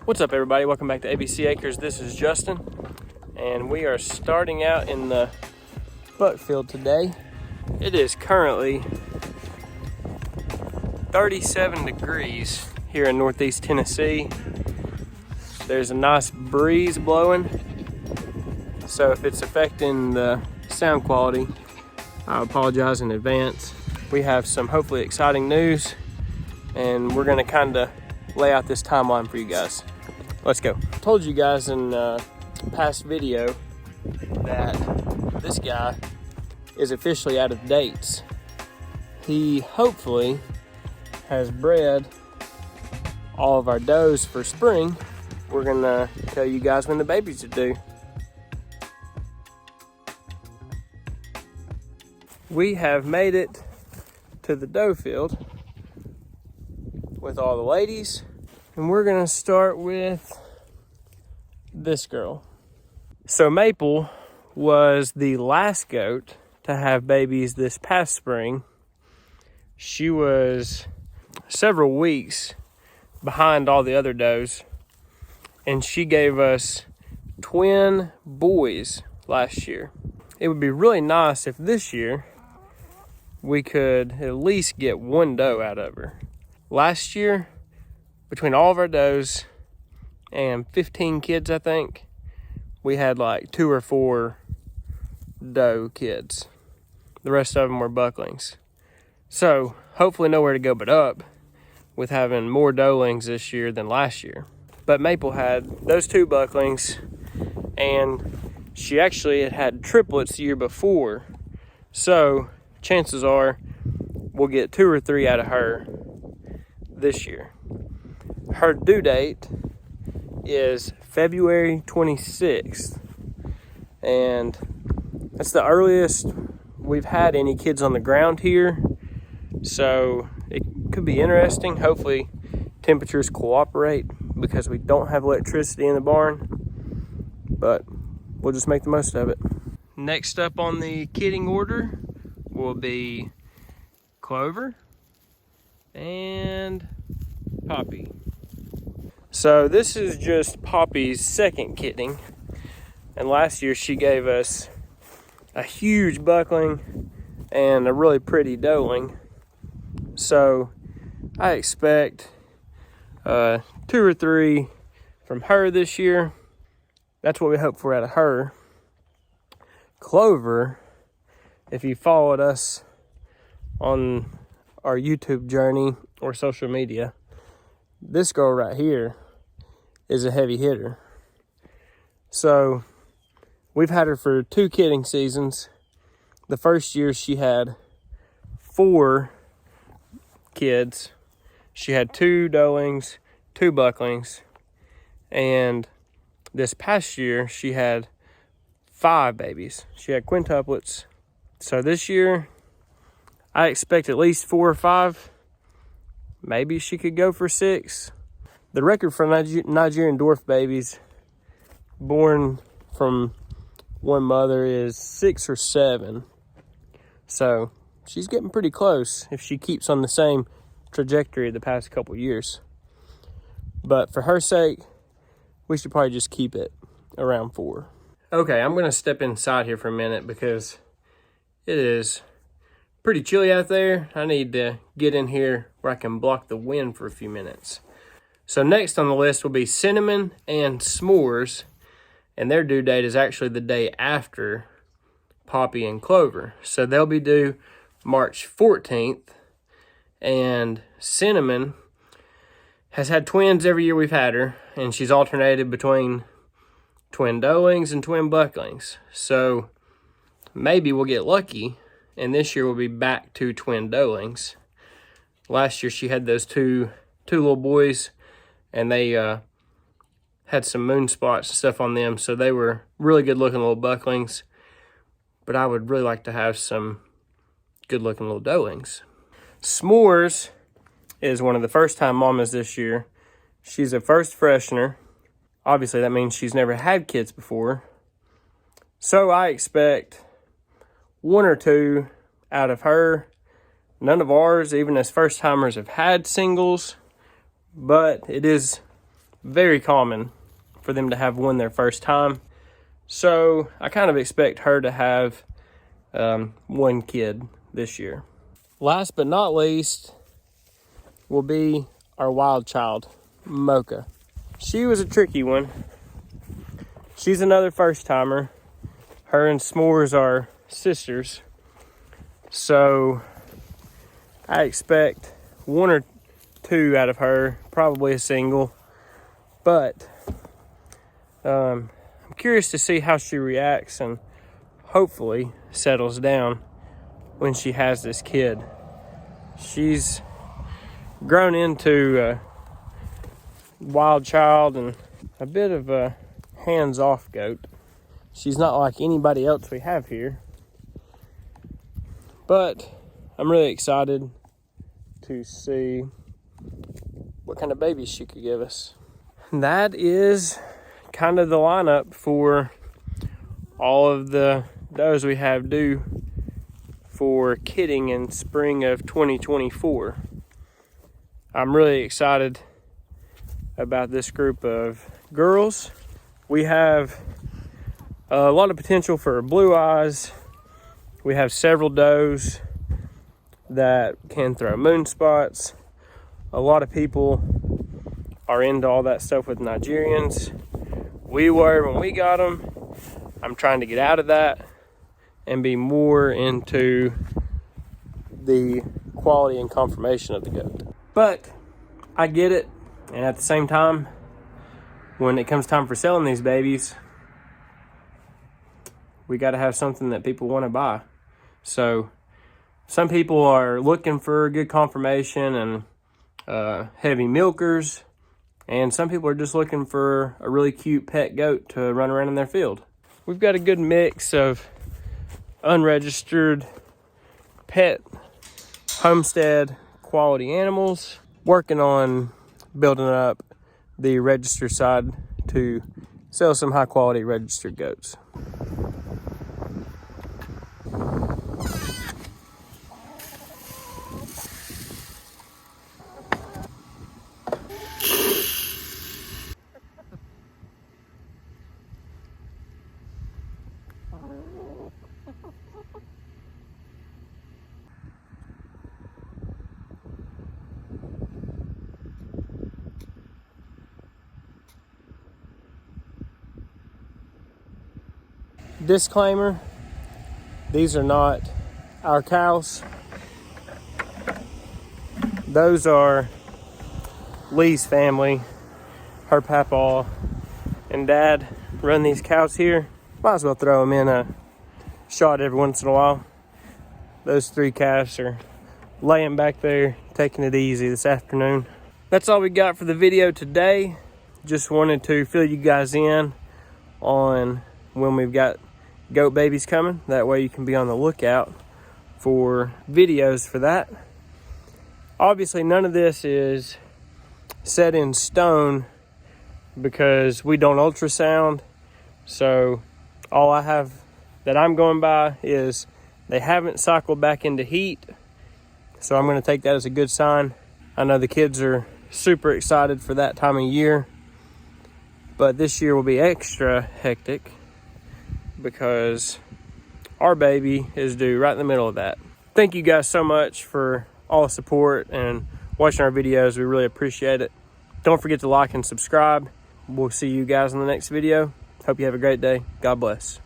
What's up, everybody? Welcome back to ABC Acres. This is Justin, and we are starting out in the buck field today. It is currently 37 degrees here in Northeast Tennessee. There's a nice breeze blowing, so if it's affecting the sound quality, I apologize in advance. We have some hopefully exciting news, and we're going to kind of lay out this timeline for you guys. Let's go. I told you guys in past video that this guy is officially out of dates. He hopefully has bred all of our does for spring. We're gonna tell you guys when the babies are due. We have made it to the doe field with all the ladies. And we're gonna start with this girl. So Maple was the last goat to have babies this past spring. She was several weeks behind all the other does, and she gave us twin boys last year. It would be really nice if this year we could at least get one doe out of her. Last year, between all of our does and 15 kids, I think, we had like 2 or 4 doe kids. The rest of them were bucklings. So hopefully nowhere to go but up with having more doelings this year than last year. But Maple had those 2 bucklings, and she actually had triplets the year before. So chances are we'll get 2 or 3 out of her this year. Her due date is February 26th, and that's the earliest we've had any kids on the ground here, so it could be interesting. Hopefully temperatures cooperate because we don't have electricity in the barn, but we'll just make the most of it. Next up on the kidding order will be Clover and Poppy. So this is just Poppy's second kidding, and last year she gave us a huge buckling and a really pretty doeling. So I expect 2 or 3 from her this year. That's what we hope for out of her. Clover, if you followed us on our YouTube journey or social media, this girl right here is a heavy hitter. So we've had her for 2 kidding seasons. The first year she had 4 kids. She had 2 doelings, 2 bucklings, and this past year she had 5 babies. She had quintuplets. So this year I expect at least 4 or 5. Maybe she could go for 6. The record for Nigerian dwarf babies born from one mother is 6 or 7. So she's getting pretty close if she keeps on the same trajectory the past couple years. But for her sake, we should probably just keep it around 4. Okay, I'm going to step inside here for a minute because it is pretty chilly out there. I need to get in here where I can block the wind for a few minutes. So next on the list will be Cinnamon and S'mores, and their due date is actually the day after Poppy and Clover. So they'll be due March 14th, and Cinnamon has had twins every year we've had her, and she's alternated between twin doelings and twin bucklings. So maybe we'll get lucky, and this year we'll be back to twin doelings. Last year she had those two little boys, and they had some moon spots and stuff on them, so they were really good looking little bucklings. But I would really like to have some good looking little doelings. S'mores is one of the first time mamas this year. She's a first freshener. Obviously that means she's never had kids before. So I expect 1 or 2 out of her. None of ours, even as first timers, have had singles, but it is very common for them to have one their first time. So I kind of expect her to have one kid this year. Last but not least will be our wild child, Mocha. She was a tricky one. She's another first timer. Her and S'mores are sisters. So I expect one or two out of her, probably a single. But I'm curious to see how she reacts and hopefully settles down when she has this kid. She's grown into a wild child and a bit of a hands-off goat. She's not like anybody else we have here. But I'm really excited to see what kind of babies she could give us. And that is kind of the lineup for all of the does we have due for kidding in spring of 2024. I'm really excited about this group of girls. We have a lot of potential for blue eyes. We have several does that can throw moon spots. A lot of people are into all that stuff with Nigerians. We were when we got them. I'm trying to get out of that and be more into the quality and conformation of the goat. But I get it, and at the same time, when it comes time for selling these babies, we got to have something that people want to buy. So some people are looking for good conformation and heavy milkers, and some people are just looking for a really cute pet goat to run around in their field. We've got a good mix of unregistered pet, homestead quality animals, working on building up the register side to sell some high quality registered goats. Disclaimer, these are not our cows. Those are Lee's family. Her papa and dad run these cows here. Might as well throw them in a shot every once in a while. Those three calves are laying back there, taking it easy this afternoon. That's all we got for the video today. Just wanted to fill you guys in on when we've got goat babies coming. That way you can be on the lookout for videos for that. Obviously none of this is set in stone because we don't ultrasound. So all I have that I'm going by is they haven't cycled back into heat. So I'm going to take that as a good sign. I know the kids are super excited for that time of year, but this year will be extra hectic because our baby is due right in the middle of that. Thank you guys so much for all the support and watching our videos. We really appreciate it. Don't forget to like and subscribe. We'll see you guys in the next video. Hope you have a great day. God bless.